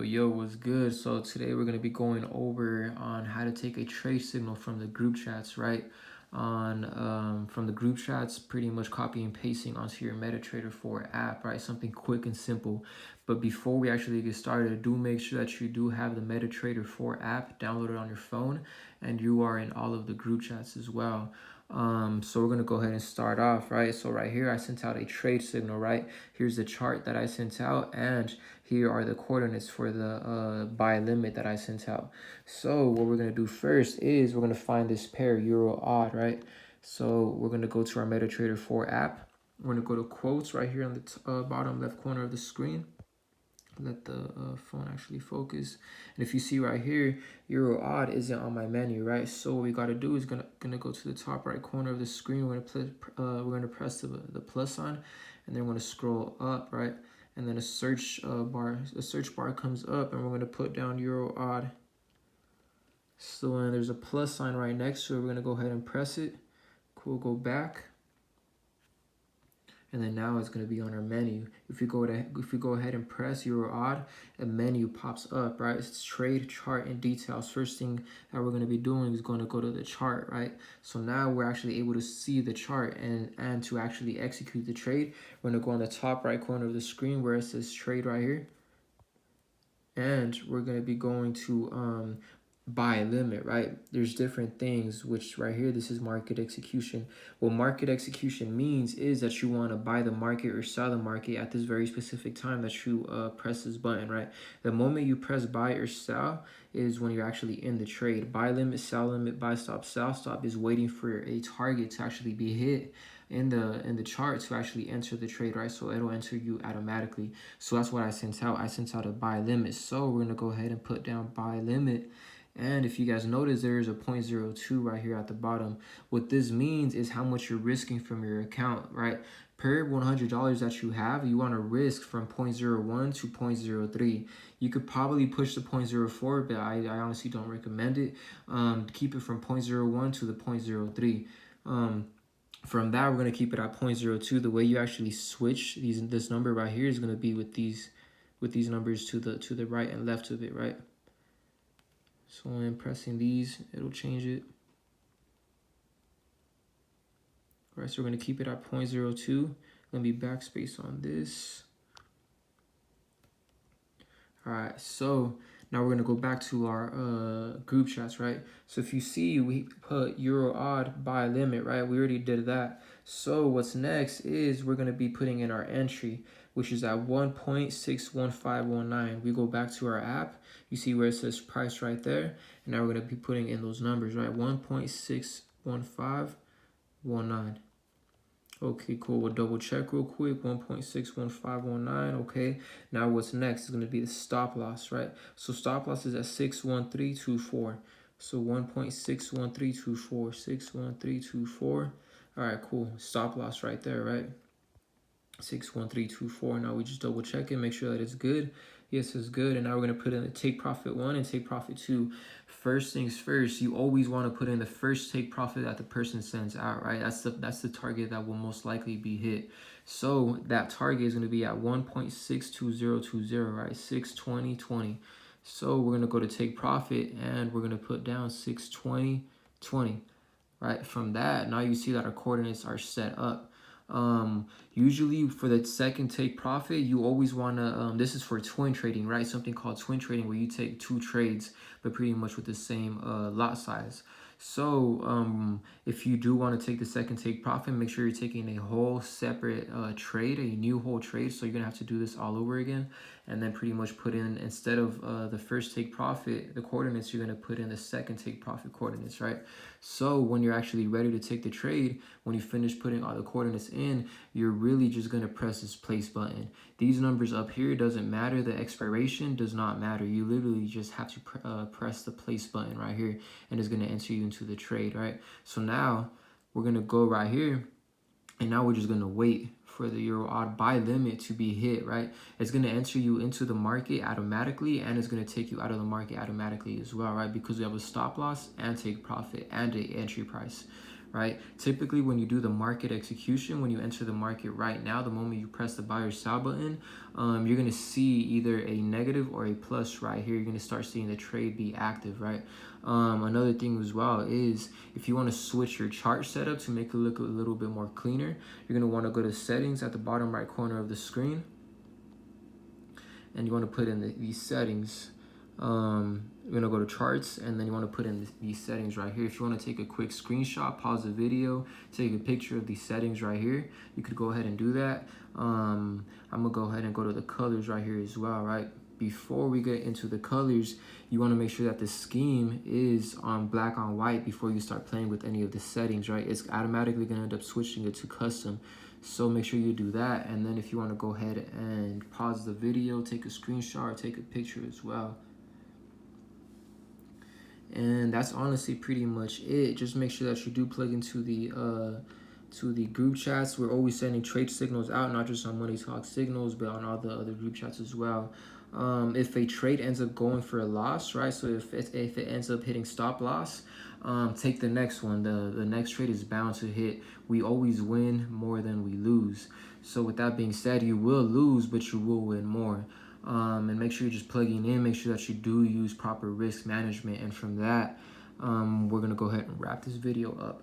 Yo, what's good? So today we're gonna be going over on how to take a trade signal from the group chats, right? From the group chats, pretty much copy and pasting onto your MetaTrader 4 app, right? Something quick and simple. But before we actually get started, do make sure that you do have the MetaTrader 4 app downloaded on your phone, and you are in all of the group chats as well. So we're gonna go ahead and start off, right? So right here, I sent out a trade signal, right? Here's the chart that I sent out, and here are the coordinates for the buy limit that I sent out. So what we're gonna do first is we're gonna find this pair euro odd, right? So we're gonna go to our MetaTrader 4 app. We're gonna go to quotes right here on the bottom left corner of the screen. Let the phone actually focus. And if you see right here, euro odd isn't on my menu, right? So what we got to do is gonna go to the top right corner of the screen. We're gonna press the plus sign, and then we're gonna scroll up, right? And then a search bar comes up, and we're gonna put down euro odd. So when there's a plus sign right next to it, we're gonna go ahead and press it. Cool, go back. And then now it's going to be on our menu. If we go ahead and press euro odd, a menu pops up, right? It's trade, chart, and details. First thing that we're going to be doing is going to go to the chart, right? So now we're actually able to see the chart, and to actually execute the trade, we're going to go on the top right corner of the screen where it says trade right here, and we're going to be going to buy limit, right? There's different things, which right here, this is market execution. What market execution means is that you want to buy the market or sell the market at this very specific time that you press this button, right? The moment you press buy or sell is when you're actually in the trade. Buy limit, buy stop, sell stop is waiting for a target to actually be hit in the chart to actually enter the trade, right? So it'll enter you automatically. So that's what I sent out. I sent out a buy limit. So we're gonna go ahead and put down buy limit. And if you guys notice, there is a 0.02 right here at the bottom. What this means is how much you're risking from your account, right? Per $100 that you have, you want to risk from 0.01 to 0.03. You could probably push the 0.04, but I honestly don't recommend it. Keep it from 0.01 to the 0.03. From that, we're going to keep it at 0.02. The way you actually switch this number right here is going to be with these numbers to the right and left of it, right? So when pressing these, it'll change it. All right, so we're going to keep it at 0.02. Let me backspace on this. All right, so now we're going to go back to our group chats, right? So if you see, we put euro odd buy limit, right? We already did that. So what's next is we're going to be putting in our entry, which is at 1.61519. We go back to our app. You see where it says price right there. And now we're going to be putting in those numbers, right? 1.61519. Okay, cool. We'll double check real quick. 1.61519. Okay. Now what's next is going to be the stop loss, right? So stop loss is at 61324. So 1.61324. 61324. All right, cool. Stop loss right there, right? 61324. Now we just double check it, make sure that it's good. Yes, it's good. And now we're going to put in the take profit 1 and take profit 2. First things first, you always want to put in the first take profit that the person sends out, right? That's the target that will most likely be hit. So that target is going to be at 1.62020, right? 62020. So we're going to go to take profit, and we're going to put down 62020, right? From that, now you see that our coordinates are set up. Usually for the second take profit, you always want to, this is for twin trading, right? Something called twin trading, where you take 2 trades, but pretty much with the same lot size. So if you do want to take the second take profit, make sure you're taking a whole separate trade, a new whole trade. So you're going to have to do this all over again, and then pretty much put in, instead of the first take profit, the coordinates, you're going to put in the second take profit coordinates, right? So when you're actually ready to take the trade, when you finish putting all the coordinates in, you're really just going to press this place button. These numbers up here doesn't matter. The expiration does not matter. You literally just have to press the place button right here, and it's going to enter you into the trade, right? So now we're going to go right here, and now we're just going to wait for the euro odd buy limit to be hit, right? It's going to enter you into the market automatically, and it's going to take you out of the market automatically as well, right? Because we have a stop loss and take profit and a entry price, right? Typically, when you do the market execution, when you enter the market right now, the moment you press the buy or sell button, you're gonna see either a negative or a plus right here. You're gonna start seeing the trade be active, right? Another thing as well is if you want to switch your chart setup to make it look a little bit more cleaner, you're gonna want to go to settings at the bottom right corner of the screen, and you want to put in these settings. You're gonna go to charts, and then you want to put in these settings right here. If you want to take a quick screenshot, pause the video, take a picture of these settings right here, you could go ahead and do that. I'm gonna go ahead and go to the colors right here as well, right? Before we get into the colors, you want to make sure that the scheme is on black on white before you start playing with any of the settings, right? It's automatically gonna end up switching it to custom. So make sure you do that. And then if you want to go ahead and pause the video, take a screenshot or take a picture as well. And that's honestly pretty much it. Just make sure that you do plug into the group chats. We're always sending trade signals out, not just on MoneyTalk signals, but on all the other group chats as well. If a trade ends up going for a loss, right? So if it ends up hitting stop loss, take the next one. The next trade is bound to hit. We always win more than we lose. So with that being said, you will lose, but you will win more. And make sure you're just plugging in. Make sure that you do use proper risk management. And from that, we're going to go ahead and wrap this video up.